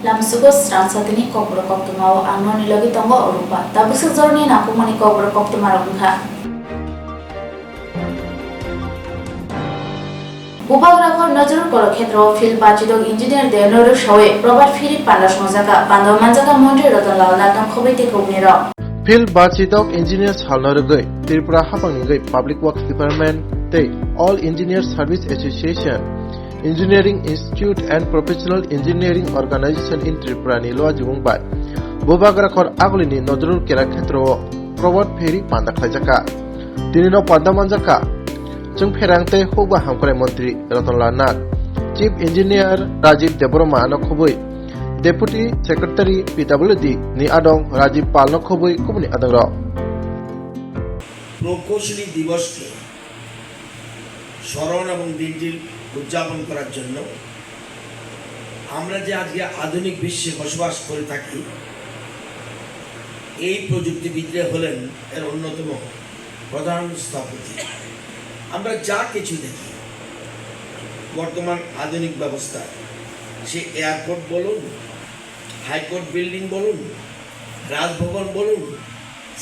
Lamsugo Stransatini Kobro Koptumao Anoni Logitongo Orupa, Tabusu Zorni Nakumani Kobro Koptumarunga. Bupagrapher Nojur Kolokhetro Phil Bachidog Engineer de Noru Showe, Robert Philip Pandas Mozaka, Bando Manzaka Monte Rotola, Latam Kobiti Kumiro. Phil Bachidog Engineers Halnorugui, Tripura Hapangi Public Works Department, All Engineers Service Association, Engineering Institute and Professional Engineering Organization in Tripura ni Loa Jumungbai. Bupagrapher Agulini Nojur Kelakhetro, Robert Philip Pandaklajaka, Tinino Pandamanjaka. Chung Perangte Hoba Hamkore Montri Ratonla Nag, Chief Engineer Rajiv Debroma Nokobui, Deputy Secretary PWD Ni Adong Rajiv Pal Nokobui Kumni Adangro. প্রকৌশলী দিবসকে স্মরণ এবং দিনটি উদযাপন করার জন্য আমরা যে আজকে আধুনিক বিশ্বে বসবাস করে থাকি এই প্রযুক্তিবিদরা হলেন এর অন্যতম প্রধান স্থপতি। আমরা যা কিছু দেখি বর্তমান আধুনিক ব্যবস্থা, সে এয়ারপোর্ট বলুন, হাইকোর্ট বিল্ডিং বলুন, রাজভবন বলুন,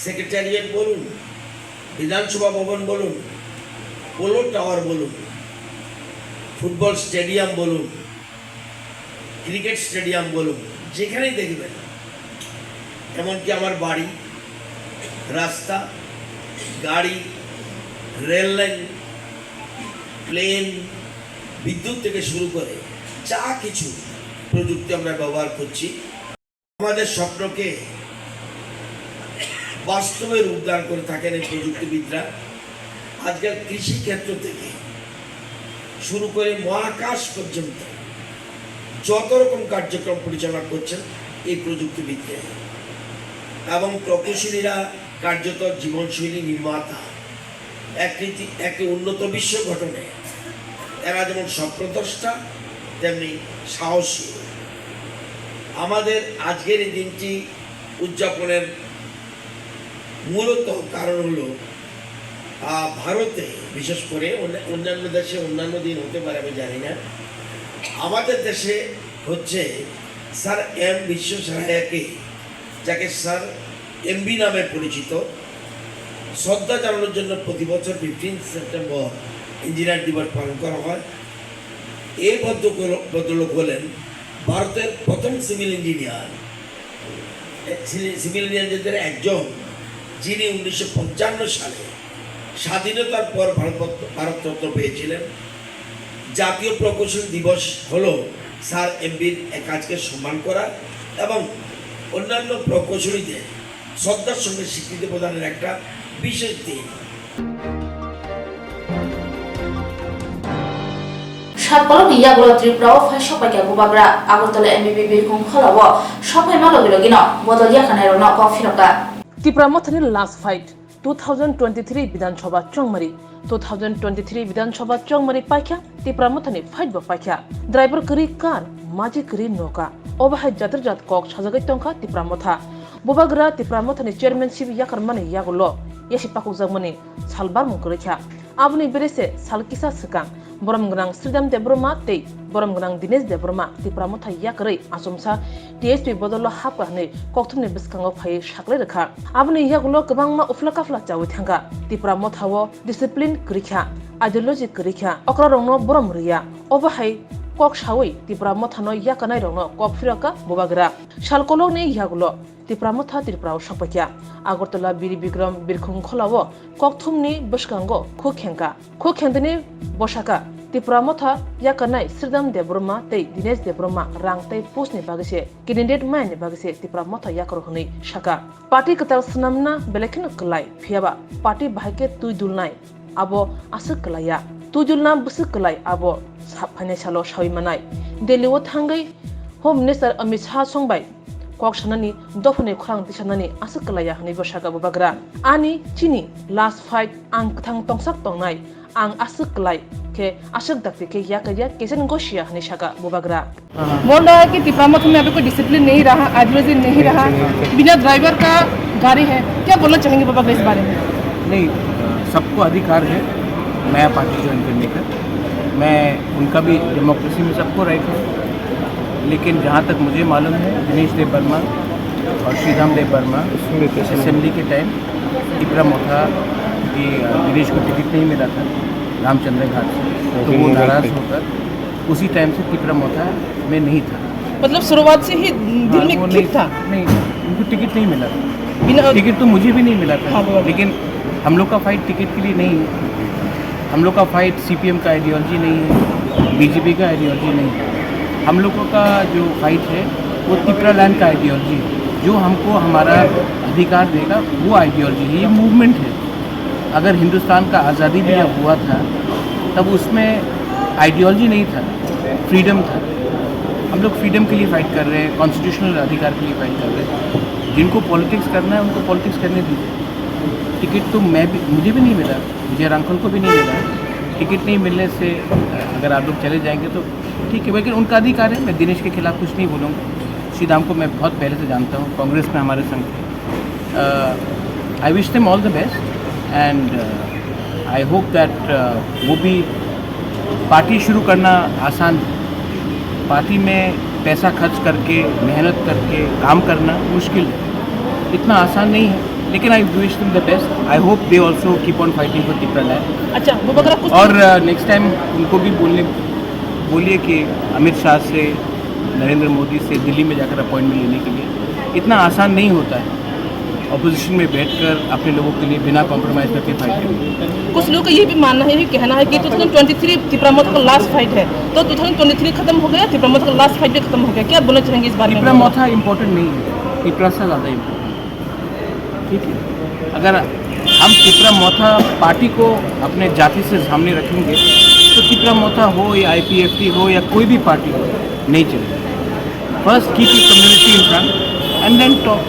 সেক্রেটারিয়েট বলুন, বিধানসভা ভবন বলুন, পোলো টাওয়ার বলুন, ফুটবল স্টেডিয়াম বলুন, ক্রিকেট স্টেডিয়াম বলুন, যেখানেই দেখবেন, এমনকি আমার বাড়ি, রাস্তা, গাড়ি, রেল লাইন, প্লেন, বিদ্যুৎ থেকে শুরু করে যা কিছু প্রযুক্তি আমরা ব্যবহার করছি, আমাদের স্বপ্নকে বাস্তবে রূপদান করে থাকেন এই প্রযুক্তিবিদরা। আজকাল কৃষি ক্ষেত্র থেকে শুরু করে মহাকাশ পর্যন্ত যত রকম কার্যক্রম পরিচালনা করছেন এই প্রযুক্তিবিদরা, এবং প্রকৌশলীরা কার্যত জীবনশৈলী নির্মাতা, একটি উন্নত বিশ্ব গঠনে এরা যেমন স্বপ্নদ্রষ্টা তেমনি সাহসী। আমাদের আজকের এই দিনটি উদযাপনের মূলত কারণ হলো ভারতে, বিশেষ করে অন্যান্য দেশে অন্যান্য দিন হতে পারে আমি জানি না, আমাদের দেশে হচ্ছে স্যার এম বিশ্বসারায়াকে, যাকে স্যার এমবি নামে পরিচিত, শ্রদ্ধা জানানোর জন্য প্রতি বছর 15 সেপ্টেম্বর ইঞ্জিনিয়ার দিবস পালন করা হয়। এই ভদ্রলোক হলেন ভারতের প্রথম সিভিল ইঞ্জিনিয়ারদের একজন, যিনি 1955 সালে স্বাধীনতার পর ভারতরত্ন পেয়েছিলেন। জাতীয় প্রকৌশলী দিবস হলো স্যার এমবির কাজকে সম্মান করা এবং অন্যান্য প্রকৌশলীদের শ্রদ্ধার সঙ্গে স্বীকৃতি প্রদানের একটা বিশেষ দিন। সাতকলম ইয়াগুলো ত্রিপুরাও ফাইসপাইকে বুবাগ্রা আগরতলা এমবিবি বিরকুম খলাব সবাইমা লগিন বদলিয়া খানের নক ফিরকা ত্রিপুরা মথনি লাস্ট ফাইট 2023 বিধানসভা চংমারি 2023 বিধানসভা চংমারি পাইখা ত্রিপুরা মথনি ফাইট বা পাইখা ড্রাইভার করি কার মাঝি করি নৌকা অবাহাই জাতির জাত কক সাজাগাই টংকা ত্রিপুরা মথা বুবাগ্রা ত্রিপুরা মথনি চেয়ারম্যানশিপ ইয়াকার মানে ইয়াগুলো ইয়াসি পাকু জাগমানি সালবার মুকরেখা আবনি বেরেসে সালকিসা সিকাং বরমগ্রাং শ্রীরাম দেব্রমা তেই বরমগ্রাং দিনেশ দেব্রমা ত্রিপুরা মথা ইয়াকरै আসমসা টিএসপি বদল হাপাহनै কক্থমনি বিসকাঙ্গ ফাই সাকলে রেখা আবনি ইয়াগুলো गोबांमा उफ्ला काफ्ला चावै थांगा ত্রিপুরা মথাও ডিসিপ্লিন করিখা আইডিयोलॉजी করিখা অকরা রংনো বরম রিয়া অবাহাই কক সাওই ত্রিপুরা মথানো ইয়াকানাই রংনো কক ফিরাকা বুবাগ্রা শালকলনি ইয়াগুলো ত্রিপুরা মথা ত্রিপুরাও সপাইয়া আগরতলা বিরি বিক্রম বিরখুং খলাও কক্থমনি বিসকাঙ্গ খুখেংদনি বসাকা ত্রিপুরা মথা ইয়াকানাই শ্রীরাম দেব্রমা তেই দিনেশ দেব্রমা রাংতাই পোস্টনি বাগেছে ক্যান্ডিডেট মাইনি বাগেছে ত্রিপুরা মথা ইয়াকর হनै শাকা পার্টি কতাল সনামনা বেলেখিন কলাই ফিয়াবা পার্টি বাহাইকে তুই দুলনাই আবো আসক কলাইয়া তুই দুলনা বসক কলাই আবো ফাইনান্সিয়াল সাউইমানাই दिल्लीआव थांगै होम मिनिस्टार अमित शाह संबाय कक सानानि दफने खरां दिसानानि आसक कलाया हनै बसागा बुबाग्रा आनि चिनि लास्ट फाइट आं कथां तंसाक तंनाय आं आसक कलाय के आसक दक्ति के याकरिया केसन गोशिया हनै शागा बुबाग्रा बोल रहा है कि टिपरा मठ में अभी कोई डिसिप्लिन नहीं रहा, आइडियोलॉजी नहीं रहा, बिना ड्राइवर का गाड़ी है, क्या बोलना चाहेंगे बाबा इस बारे में? नहीं, सबको अधिकार है नया पार्टी ज्वाइन करने का। मैं उनका भी डेमोक्रेसी में सबको राइट है, लेकिन जहाँ तक मुझे मालूम है दिनेश देव वर्मा और श्रीराम देव वर्मा असेंबली के टाइम टिपरा मोथा कि दिनेश को टिकट नहीं मिला था रामचंद्र घाट से, तो वो नाराज़ होकर उसी टाइम से टिपरा मोथा में नहीं था। मतलब शुरुआत से ही दिल में ठीक था? नहीं, उनको टिकट नहीं मिला था। टिकट तो मुझे भी नहीं मिला था। लेकिन हम लोग का फाइट टिकट के लिए नहीं है। हम लोग का फाइट सीपीएम का आइडियोलॉजी नहीं है, बीजेपी का आइडियोलॉजी नहीं है। हम लोगों का जो फाइट है वो तिपरा लैंड का आइडियोलॉजी है, जो हमको हमारा अधिकार देगा वो आइडियोलॉजी है। ये मूवमेंट है। अगर हिंदुस्तान का आज़ादी भी जब हुआ था तब उसमें आइडियोलॉजी नहीं था, फ्रीडम था। हम लोग फ्रीडम के लिए फ़ाइट कर रहे हैं, कॉन्स्टिट्यूशनल अधिकार के लिए फ़ाइट कर रहे हैं। जिनको पॉलिटिक्स करना है उनको पॉलिटिक्स करने दीजिए। टिकट तो मुझे भी नहीं मिला, विजय रांखल को भी नहीं मिला। टिकट नहीं मिलने से अगर आप लोग चले जाएंगे तो ठीक है, लेकिन उनका अधिकार है। मैं दिनेश के खिलाफ़ कुछ नहीं बोलूँगा। श्रीराम को मैं बहुत पहले से जानता हूँ, कांग्रेस में हमारे संग थे। I wish them all the best and I hope that वो भी पार्टी शुरू करना आसान है। पार्टी में पैसा खर्च करके मेहनत करके काम करना मुश्किल है, इतना आसान नहीं है। लेकिन I wish them the best. I hope they also keep on fighting for Tipra land. अच्छा, वो बकरा कुछ और नेक्स्ट टाइम उनको भी बोलिए कि अमित शाह से, नरेंद्र मोदी से दिल्ली में जाकर अपॉइंटमेंट लेने के लिए इतना आसान नहीं होता है। ऑपोजिशन में बैठकर अपने लोगों के लिए बिना कॉम्प्रोमाइज़ करके फाइट करेंगे। कुछ लोगों का ये भी मानना है, ये कहना है कि 2023 तिपरा मोथा का लास्ट फाइट है, तो 2023 खत्म हो गया, तिपरा मोथा का लास्ट फाइट भी खत्म हो गया। क्या बोलना चाहेंगे इस बारे में? टिपरा मोथा इम्पोर्टेंट नहीं है, टिपरा से ज़्यादा इम्पोर्टेंट। ठीक है, अगर हम टिपरा मोथा पार्टी को अपने जाति से सामने रखेंगे तो टिपरा मोथा हो या IPFT हो या कोई भी पार्टी हो, नहीं चलेगा। First keep your community in front and then talk.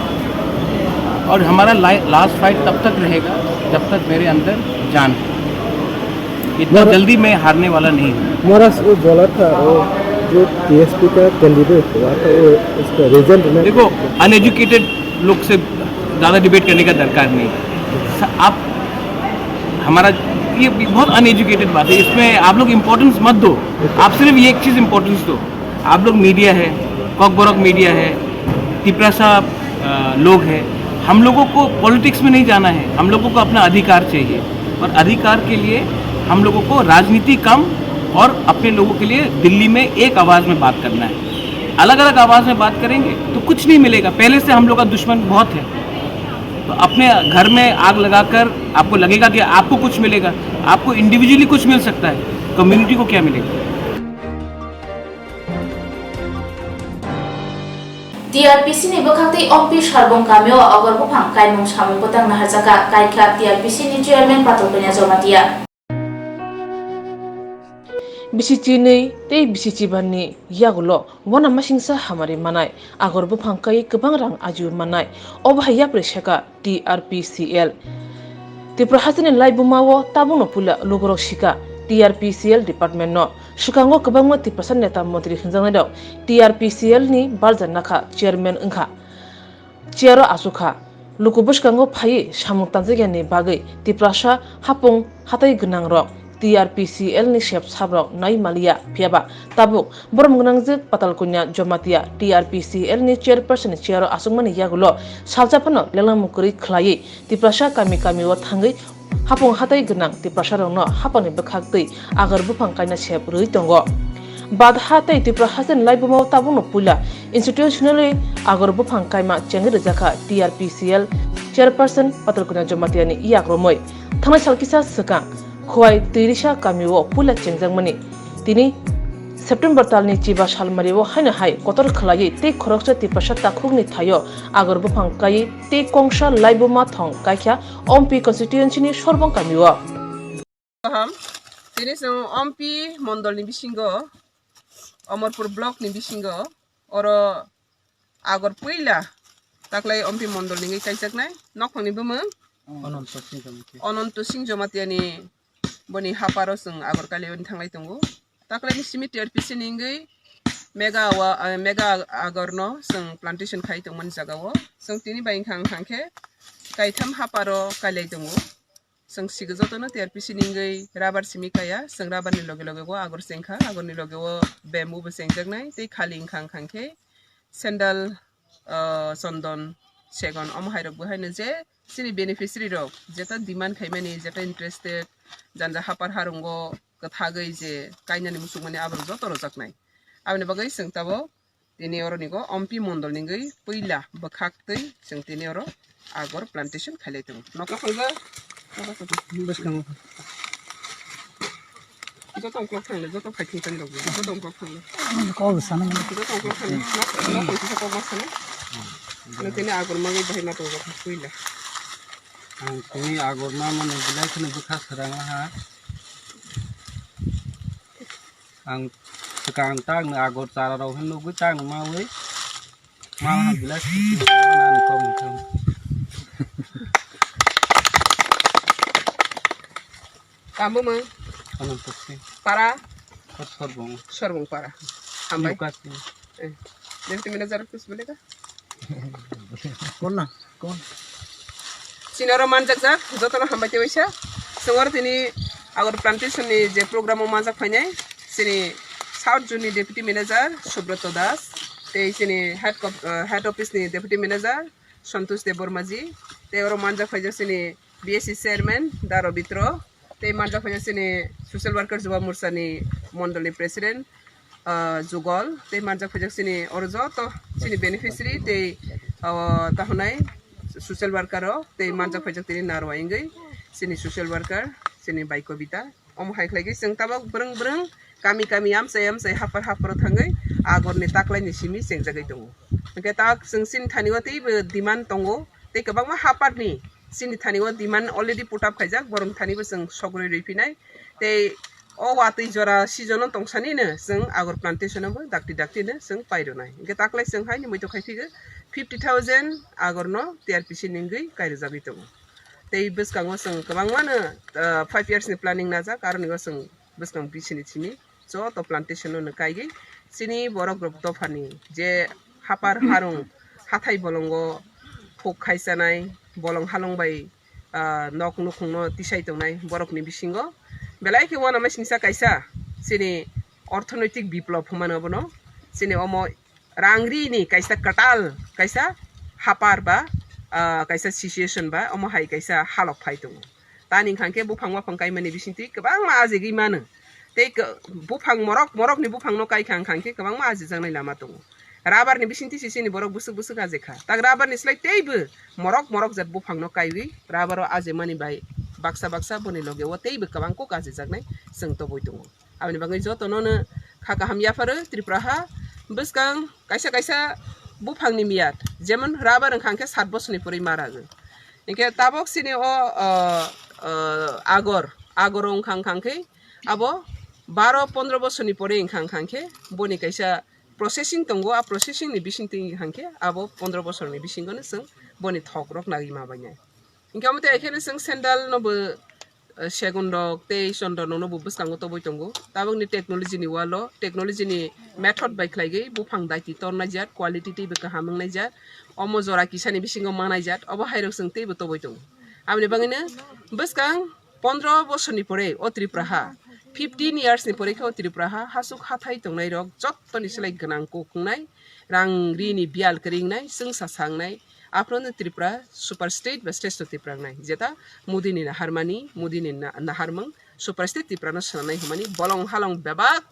और हमारा लास्ट फाइट तब तक रहेगा जब तक मेरे अंदर जान है। इतना जल्दी मैं हारने वाला नहीं हूँ। हमारा वो बोला था, वो जो TSP का कैंडिडेट हुआ था, वो उसका रिजल्ट में देखो, अनएजुकेटेड लोग से ज़्यादा डिबेट करने का दरकार नहीं है। आप हमारा ये बहुत अनएजुकेटेड बात है, इसमें आप लोग इम्पोर्टेंस मत दो। आप सिर्फ ये एक चीज़ इम्पोर्टेंस दो। आप लोग मीडिया है, कॉकबोरक मीडिया है, तिपरा साहब लोग हैं। हम लोगों को पॉलिटिक्स में नहीं जाना है, हम लोगों को अपना अधिकार चाहिए। और अधिकार के लिए हम लोगों को राजनीति कम और अपने लोगों के लिए दिल्ली में एक आवाज़ में बात करना है। अलग अलग आवाज़ में बात करेंगे तो कुछ नहीं मिलेगा। पहले से हम लोग का दुश्मन बहुत है, तो अपने घर में आग लगाकर आपको लगेगा कि आपको कुछ मिलेगा। आपको इंडिविजुअली कुछ मिल सकता है, कम्युनिटी को क्या मिलेगा? TRPC ni bakakti OMP Sarbong Kamyo agar bupang kaimung samung potang naharjaka kaikha TRPC ni chairman patopenya jomatia. BCC ni tei BCC bani yagulo wana masingsa hamari manai agar bupang kai kebang rang ajur manai obahaya preshaka TRPCL. Tipra hasini lai bumawo tabung no pula logorok shika TRPCL department no shukango kebang mati pasan neta montri khinjang daw TRPCL ni baljan nakha chairman engkha chairo asukha lukubush kango phai samung tanjega ni bagai tiprasha hapung hatai gnang rok TRPCL ni shep sabrok nai malia phiaba tabuk borom gnang je patal kunya jomatia TRPCL ni chairperson chairo asungmani yagulo saljapano lelang mukuri khlai tiprasha kami kami wa thangai hapung hatai gnang tiprasha rongno hapani bekhak tei agar bufang kaina shep rui tongo bad hatai tipra hasen laibumau tabung pula institutionally agar bufang kaima chengi rejaka TRPCL chairperson patalkuna jomatiani iakromoi thana salkisa sekang khoi tirisha kamiwo pula chengjangmani tini September talni chiba salmariwo haina hai kotor khlai te khoroksa tipasha takhugni thayo agar bufang kai te kongsha laibuma thong kaikha OMP constituency ni sorbong kamiwo ham tini so OMP mondol ni bisingo Amarpur block ni bisingo oro agar puila taklai OMP mondol ni kaijaknai nokhoni bumung Ananto Singh Jomatiani boni haparo sung agar kalion thanglai tongo taklai ni simi TRPC ningai mega agorno sung plantation khai tongman jagawo sung tini baing khang khangke kaitam haparo kalai tongo जों सिगजतनो TRPC निंगै rubber सिमिकाया जों राबारनि लगे लगे गो आगर सेंखा आगरनि लगे वो बेम्बुबो सेंजागनाय तै खालि इंखां खांखे सेन्डाल चन्दन Sagan अमहायरक बहायनो जे सिनि बेनिफिशियारि रक जेता डिमान्ड खायमानि जेता इन्टारेस्टेड जानजा हापार हारुंगो गथागै जे काइनानि मुसुक माने आबर जत रजाकनाय आबनि बागै जों ताबो दिनै अरनिगो अम्पि मण्डल निंगै पहिला बखाक्तै जों दिनै अर आगर प्लान्टेशन खालायदों नका खंगा बेसखाङो जत अंक्लक थांनो जत फाइथिं थांनो जत अंक्लक थांनो कल सानो जत अंक्लक थांनो ना पैसा कमा सानो नोंथांनि आगर मागै बाहाय ना दं पहिला आं तुनि आगर मा माने बिलाइ खनो बुखा सराङा हा आं sekarang tang agot cara raw hen lu tang mau ấy mau hàng glass nan kom kom kamu mah kanan putih para sorbong para hambai kasih deputy manager kus boleh kah kon sinaro manjak jak jotono hambai te waisa sengor tini agar plantation ni je program manjak phainai sini South Juni Deputy Manager Subroto Das, te sini head office ni Deputy Manager Santosh Debormaji, te oro manja phaja sini BSC Chairman Daro Bitro, te manja phaja sini Social Worker Juba Mursa ni Mondol ni President Jugol, te manja phaja sini oro joto sini beneficiary te tahunai social worker ro te manja phaja tini narwa ingai sini social worker sini Baikobita om haiklagi sing tabak breng kami am say hapar thangai agor ni taklai ni simi sing jagai tongo ke tak sing sin thaniwa tei demand tongo tei kabang ma hapar ni sin thaniwa demand already put up khaijak borom thaniwa sing sogroi refinai tei o watei jora season tongsani ne sing agor plantation bo dakti ne sing paironai ke taklai sing hai ni moito khaithi 50,000 agor no TRPC ningai kairo jagai tongo tei beskango sing kabang ma ne 5 years ni planning naja karon ni sing beskang bisini chini so to plantation no kaigi sini borok rok dofani je hapar harung hathai bolongo phok khaisanai bolong halong bai nok nukhung no tisai tongnai borok ni bisingo belai ke wana masingsa kaisa sini orthonoitik biplop humano bono sini omo rangri ni kaisa katal kaisa hapar ba kaisa situation ba omo hai kaisa halok phai tongo tani khangke bufangwa phangkai mani bisinti kabang ma ajegi manu tei bufang morok ni bufang no kai khangke kabang ma aji jangnai lama tongo rabar ni bisinti sini borok busuk ajekha tak rabar ni slai teibu morok jat bufang no kaiwi rabar aje mani bai baksa boni loge o teibu kabang ko aji jangnai sing to boi tongo abni bangai joto no khaka hamya faru tripraha buskang kaisa bufang ni miat jemon rabar khangke 7 bosor ni puri marago inke tabok sini o agor khangke abo 12-15 bosor ni pore khangke boni kaisa processing tongo a processing ni bising ting khangke abo 15 bosor ni bising gono sing boni thok rok nagi ma banya inke amte ekhene sing sandal no bo segun rok tei chondon no bo buskango to boi tongo tabok ni technology ni walo technology ni method bai khlaigi bufang daiti torna jat quality ti beka hamang nai jat omo jora kisani bisingo manai jat obo hairok sing tei bo to boi tongo amni bangine buskang 15 bosor ni pore o tripraha 15 years ni pore ko tripraha hasuk hathai tongnai rok jotto ni selai ganang ko kungnai rangri ni bial keringnai sing sasangnai apron tripura super state ba state tripura nai jeta mudini na harmani mudini na harmang super state tripura no sanai humani bolong halong bebak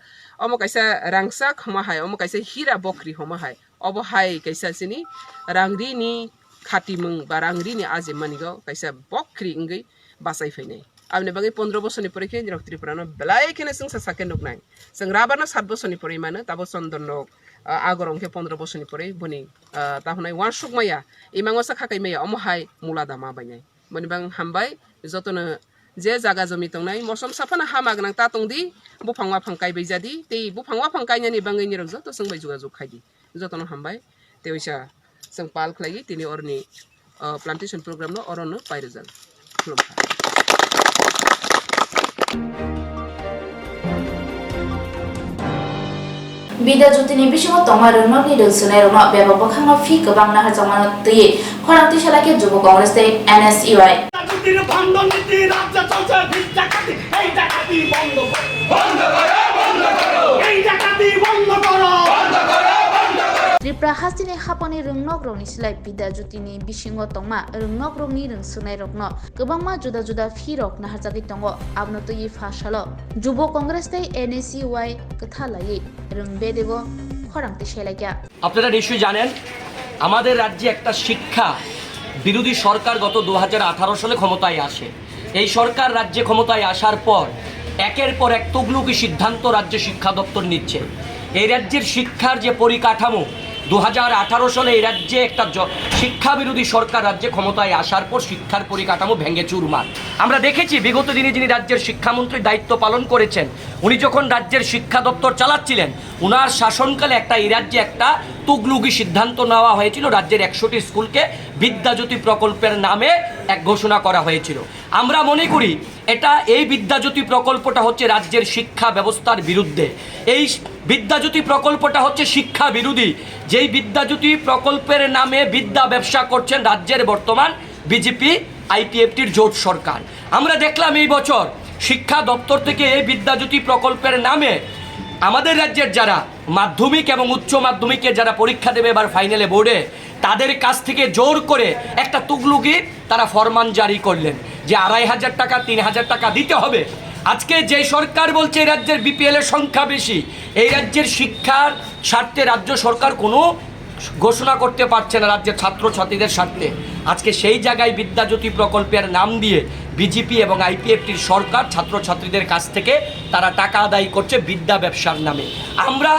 omo kaisa rangsa khama hai omo kaisa hira bokri homa hai obo hai kaisa sini rangri ni khati mung ba rangri ni aje manigo kaisa bokri ngai basai fainai abne bagai 15 bosor ni pore ke jirok tripura no belai kene sing sasaken nok nai sing rabar no 7 bosor ni pore mane tabo sondon nok agorong ke 15 bosor ni pore boni tahunai wan sukmaya imango sa khakai maya omo hai mula dama banyai boni bang hambai jotono je jaga jomi tongnai mosom sapana hama gnang ta tongdi bufangwa phangkai beijadi tei bufangwa phangkai ni bangai ni rok joto sing bai juga jog khaidi jotono hambai teisa sing pal khlai tini orni plantation program no orono pairejal khulumkha Bida jutini bisingo tongma rungno ni rungsunai rungno beba bokhangno fi gobang nahar jangmano tui khorangti salake jubo congress tei NSUI ডাকাতির বন্ধ নীতি রাজ্য চলছে ভিড় ডাকাতি এই ডাকাতি বন্ধ করো বন্ধ করো বন্ধ করো এই ডাকাতি বন্ধ করো বন্ধ করো বন্ধ করো Tripura hasini hapani rungnog rokni silai Bidya Jyotini bisingo tongma rungnog rokni rungsunai rokno kwbangma juda juda phi rok naharjagui tongo abno tui phasalo Jubo Congress tai NACY kathalai rungbedego খরাংতে সেলাইয়া আপনারা নিশ্চয়ই জানেন আমাদের রাজ্যে একটা শিক্ষা বিরোধী সরকার গত 2018 সালে ক্ষমতায় আসে। এই সরকার রাজ্যে ক্ষমতায় আসার পর একের পর এক তুগলুকি সিদ্ধান্ত রাজ্য শিক্ষা দপ্তর নিচ্ছে। এই রাজ্যের শিক্ষার যে পরিকাঠামো 2018 সালে এই রাজ্যে একটা শিক্ষা বিরোধী সরকার রাজ্যে ক্ষমতায় আসার পর শিক্ষার পরিকাঠামো ভেঙে চুরমার। আমরা দেখেছি বিগত দিনে যিনি রাজ্যের শিক্ষামন্ত্রীর দায়িত্ব পালন করেছেন উনি যখন রাজ্যের শিক্ষা দপ্তর চালাচ্ছিলেন উনার শাসনকালে এই রাজ্যে একটা তুগলুকি সিদ্ধান্ত নেওয়া হয়েছিল। রাজ্যের 100টি স্কুলকে বিদ্যাজ্যোতি প্রকল্পের নামে এক ঘোষণা করা হয়েছিল। আমরা মনে করি এই বিদ্যাজ্যোতি প্রকল্পটা হচ্ছে রাজ্যের শিক্ষা ব্যবস্থার বিরুদ্ধে। এই বিদ্যাজ্যোতি প্রকল্পটা হচ্ছে শিক্ষা বিরোধী। যেই বিদ্যাজ্যোতি প্রকল্পের নামে বিদ্যা ব্যবসা করছেন রাজ্যের বর্তমান বিজেপি আইপিএফটির জোট সরকার। আমরা দেখলাম এই বছর শিক্ষা দপ্তর থেকে এই বিদ্যাজ্যোতি প্রকল্পের নামে আমাদের রাজ্যের যারা মাধ্যমিক এবং উচ্চ মাধ্যমিকে যারা পরীক্ষা দেবে এবার ফাইনালে বোর্ডে তাদের কাছ থেকে জোর করে একটা তুগলুকি তারা ফরমান জারি করলেন যে 2500 টাকা 3000 টাকা দিতে হবে। আজকে যে সরকার বলছে এই রাজ্যের বিপিএল এর সংখ্যা বেশি, এই রাজ্যের শিক্ষার স্বার্থে রাজ্য সরকার কোনো ঘোষণা করতে পারছে না রাজ্যের ছাত্রছাত্রীদের স্বার্থে। আজকে সেই জায়গায় বিদ্যাজ্যোতি প্রকল্পের নাম দিয়ে বিজেপি এবং আইপিএফটির সরকার ছাত্রছাত্রীদের কাছ থেকে তারা টাকা আদায় করছে বিদ্যা ব্যবসার নামে। আমরা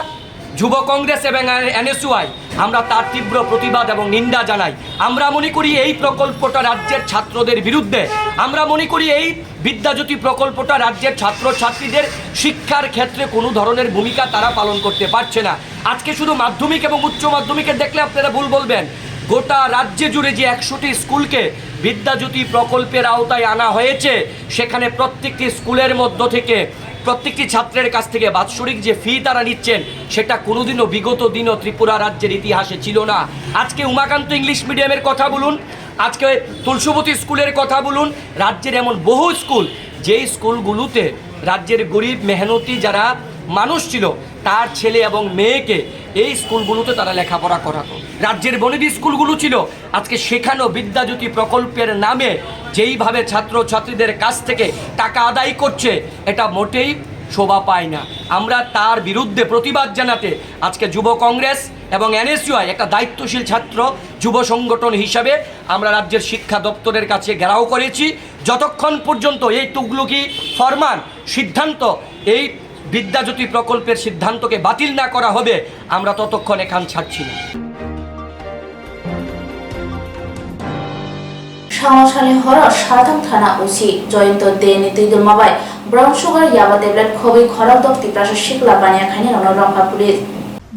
যুব কংগ্রেস এবং NSY আমরা তার তীব্র প্রতিবাদ এবং নিন্দা জানাই। আমরা মনে করি এই প্রকল্পটা রাজ্যের ছাত্রদের বিরুদ্ধে। আমরা মনে করি এই বিদ্যাজ্যোতি প্রকল্পটা রাজ্যের ছাত্রছাত্রীদের শিক্ষার ক্ষেত্রে কোনো ধরনের ভূমিকা তারা পালন করতে পারছে না। আজকে শুধু মাধ্যমিক এবং উচ্চ মাধ্যমিকে দেখলে আপনারা ভুল বলবেন, গোটা রাজ্যে জুড়ে যে 100টি স্কুলকে বিদ্যাজ্যোতি প্রকল্পের আওতায় আনা হয়েছে সেখানে প্রত্যেকটি স্কুলের মধ্য থেকে প্রত্যেকটি ছাত্রের কাছ থেকে বাৎসরিক যে ফি তারা নিচ্ছেন সেটা কোনোদিনও বিগত দিনও ত্রিপুরা রাজ্যের ইতিহাসে ছিল না। আজকে উমাকান্ত ইংলিশ মিডিয়ামের কথা বলুন, আজকে তুলসীবতী স্কুলের কথা বলুন, রাজ্যের এমন বহু স্কুল যেই স্কুলগুলোতে রাজ্যের গরিব মেহনতি যারা মানুষ ছিল তার ছেলে এবং মেয়েকে এই স্কুলগুলোতে তারা লেখাপড়া করাতো। রাজ্যের বনেদি স্কুলগুলো ছিল আজকে সেখানেও বিদ্যাজ্যোতি প্রকল্পের নামে যেইভাবে ছাত্রছাত্রীদের কাছ থেকে টাকা আদায় করছে এটা মোটেই শোভা পায় না। আমরা তার বিরুদ্ধে প্রতিবাদ জানাতে আজকে যুব কংগ্রেস এবং NSY একটা দায়িত্বশীল ছাত্র যুব সংগঠন হিসাবে আমরা রাজ্যের শিক্ষা দপ্তরের কাছে ঘেরাও করেছি। যতক্ষণ পর্যন্ত এই তুগলুকি ফরমান সিদ্ধান্ত এই বিদ্যাজ্যোতি প্রকল্পের সিদ্ধান্তকে বাতিল না করা হবে আমরা ততক্ষণ এখান ছাড়ছি না। সাংসালে হর সাধারণ থানা ওসি জয়ন্ত দে নীতিদুল মাবাই ব্রাউন সুগার ইয়াবা ট্যাবলেট খবি খরাল দক তিপ্রাস শিকলা বানিয়া খাইনে রংখা পুলিশ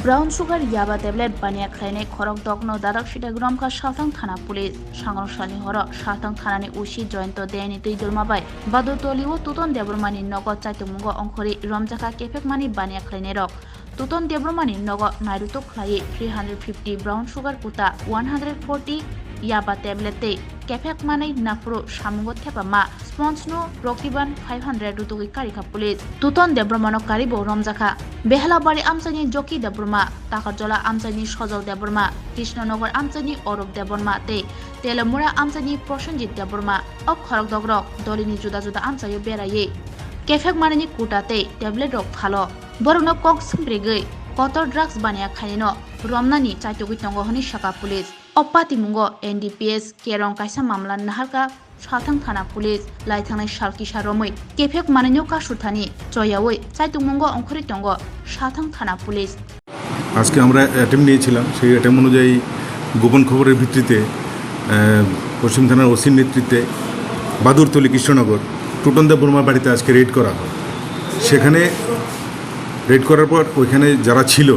ব্রাউন সুগার ইয়াবা ট্যাবলেট বানিয়া খাইনে খরক দকনো দাদক সিটা গ্রামখা সাধারণ থানা পুলিশ সাংসালে হর সাধারণ থানানি ওসি জয়ন্ত দে নীতিদুল মাবাই বাদুতলিও তুতন দেবরমানি নগদ চাইতমুঙ্গ অংখরি রমজাখা কেফেক মানি বানিয়া খাইনে রক তুতন দেবরমানি নগদ নাইরুতো খাই 350 ব্রাউন সুগার কুতা 140 ইয়াবা ট্যাবলেটে কেফেক মানি নাফ্রো সামুঙ্গ থেপামা স্পন্সনো রকিবান 500 রুতুগি কারিখা পুলিশ তুতন দেবরমানক কারিব রমজাখা বেহালাবাড়ি আমচানি জকি দেবরমা তাকারজলা আমচানি সজল দেবরমা কৃষ্ণনগর আমচানি অরূপ দেবরমা তেলেমুড়া আমচানি প্রসেনজিৎ দেবরমা খরক দগ্রক দলিনি জুদা জুদা আমচানি বেড়াইয়ে কেফেক মানিনি কুটাতে ট্যাবলেট রক ফালো বরংনো কক সিমপ্রেগৈ কতর ড্রাগস বানিয়া খাইনো রমনানি চাইতগি তঙ্গহনি শাখা পুলিশ অপাতিমুঙ্গ NDPS কেরং কাইসা মামলা নাহারকা সাথাং থানা পুলিশ লাইথাংনাই সালকিসা রमै কেফেক মানিনো কাসুথানি চয়াওই চাইতমুঙ্গ অংখরি তঙ্গ সাথাং থানা পুলিশ। আজকে আমরা অ্যাটেম্প নিয়েছিলাম, সেই অ্যাটেম্প অনুযায়ী গোপন খবরের ভিত্তিতে পশ্চিম থানার ওসির নেতৃত্বে বাদুরতলি কৃষ্ণনগর টুটন দেববর্মার বাড়িতে আজকে রেড করা হয়। সেখানে রেড করার পর ওইখানে যারা ছিল,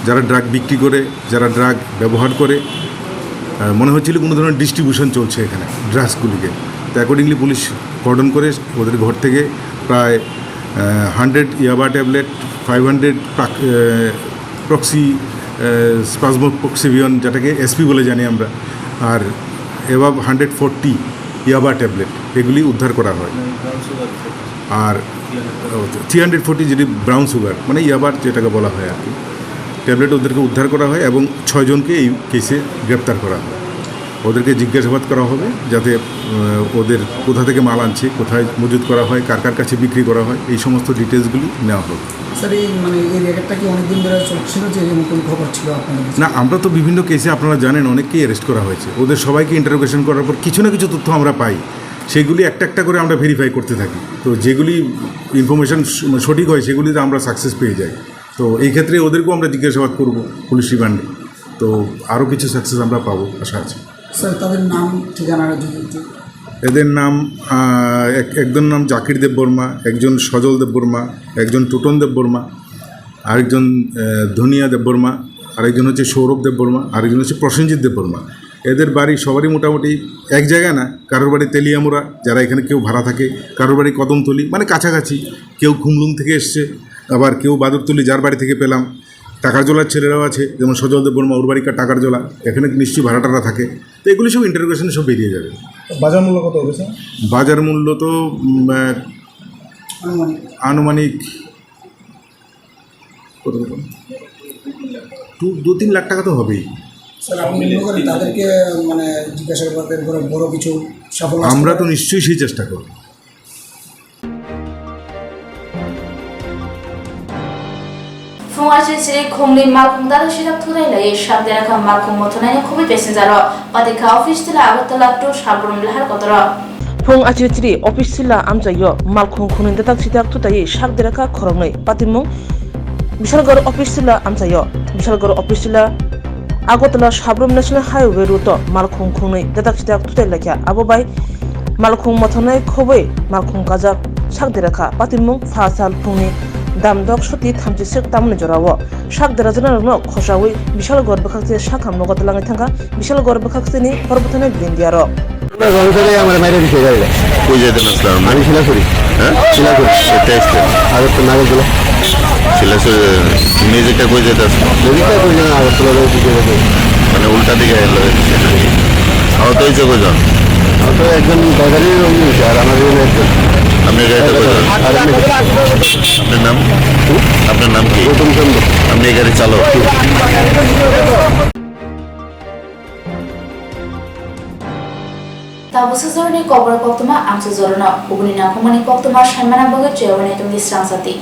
যারা ড্রাগ বিক্রি করে, যারা ড্রাগ ব্যবহার করে, মনে হচ্ছিল কোনো ধরনের ডিস্ট্রিবিউশন চলছে এখানে ড্রাগসগুলিকে। তো অ্যাকর্ডিংলি পুলিশ কর্ডন করে ওদের ঘর থেকে প্রায় 100 ইয়াবা ট্যাবলেট, 500 প্রক্সি স্পাজমোপক্সিভিয়ন যেটাকে SP বলে জানি আমরা, আর এভাব 140 ইয়াবা ট্যাবলেট এগুলি উদ্ধার করা হয়। আর 340 যেটি ব্রাউন সুগার মানে ইয়াবার যেটাকে বলা হয় আর কি, ট্যাবলেট ওদেরকে উদ্ধার করা হয় এবং 6 জনকে এই কেসে গ্রেপ্তার করা হয়। ওদেরকে জিজ্ঞাসাবাদ করা হবে যাতে ওদের কোথা থেকে মাল আনছে, কোথায় মজুত করা হয়, কার কার কাছে বিক্রি করা হয়, এই সমস্ত ডিটেলসগুলি নেওয়া হবে। স্যার এই মানে এই রেকেটটা কি অনেকদিন ধরে চলছিল যে এরকম কোনো খবর ছিল আপনাদের? না, আমরা তো বিভিন্ন কেসে আপনারা জানেন অনেককেই অ্যারেস্ট করা হয়েছে। ওদের সবাইকে ইন্টারোগেশন করার পর কিছু না কিছু তথ্য আমরা পাই, সেগুলি একটা একটা করে আমরা ভেরিফাই করতে থাকি। তো যেগুলি ইনফরমেশান সঠিক হয় সেগুলিতে আমরা সাকসেস পেয়ে যাই। তো এই ক্ষেত্রে ওদেরকেও আমরা জিজ্ঞাসাবাদ করব পুলিশ রিমান্ডে, তো আরও কিছু সাকসেস আমরা পাবো আশা আছে। স্যার তাদের নাম ঠিকানাটা যদি একটু। এদের নাম একজন নাম জাকির দেব বর্মা, একজন সজল দেব বর্মা, একজন টুটন দেব বর্মা, আরেকজন ধনিয়া দেব বর্মা, আরেকজন হচ্ছে সৌরভ দেব বর্মা, আরেকজন হচ্ছে প্রসেনজিৎ দেব বর্মা। এদের বাড়ি সবারই মোটামুটি এক জায়গায় না, কারোর বাড়ি তেলিয়ামুড়া, যারা এখানে কেউ ভাড়া থাকে, কারোর বাড়ি কদমতলি, মানে কাছাকাছি, কেউ খুমলুং থেকে এসছে, আবার কেউ বাদরতলি যার বাড়ি থেকে পেলাম। টাকারজোলার ছেলেরাও আছে, যেমন সজল দেব বর্মা, ওর বাড়ি টাকারজোলা, এখানে নিশ্চয়ই ভাড়াটারা থাকে। তো এগুলি সব ইন্টারোগেশনে সব বেরিয়ে যাবে। বাজার মূল্য কত হবে স্যার? বাজার মূল্য তো আনুমানিক কত 2-3 লাখ টাকা তো হবেই। স্যার আপনি মনে করেন তাদেরকে মানে জিজ্ঞাসাবাদের পরে বড় কিছু সাফল্য? আমরা তো নিশ্চয়ই সেই চেষ্টা করব। Fungachi siri khumli malkhung dal shirak thurai lai shabde rakha malkhung mothonai khubi passenger patika office tila agotala to sabrum lahar kotoro Fung achiri office sila amjayo malkhung khunin datak sitak tutai shabde rakha khorongnai patimung Bishalgarh office sila amjayo Bishalgarh office sila agotala sabrum national highway route malkhung khunai datak sitak tutai lakya abobai malkhung mothonai khubai malkhung kajak sakde rakha patimung fasal phungni Damdok Shoti Tamjisik Tamne Jorawo, Shak the Razana Koshawi, Bishal Gorbakaki Shakam Nogotalanganga, Bishal Gorbakakini, Orbutana Bindiaro. আপনার নাম কি? আপনি এই গাড়ি চালক? Tabusa Zorni Cobra Koktuma, Amsa Zorona, Ubunina Kumani Koktuma, Shamana Boga, Jevani to this Ransati.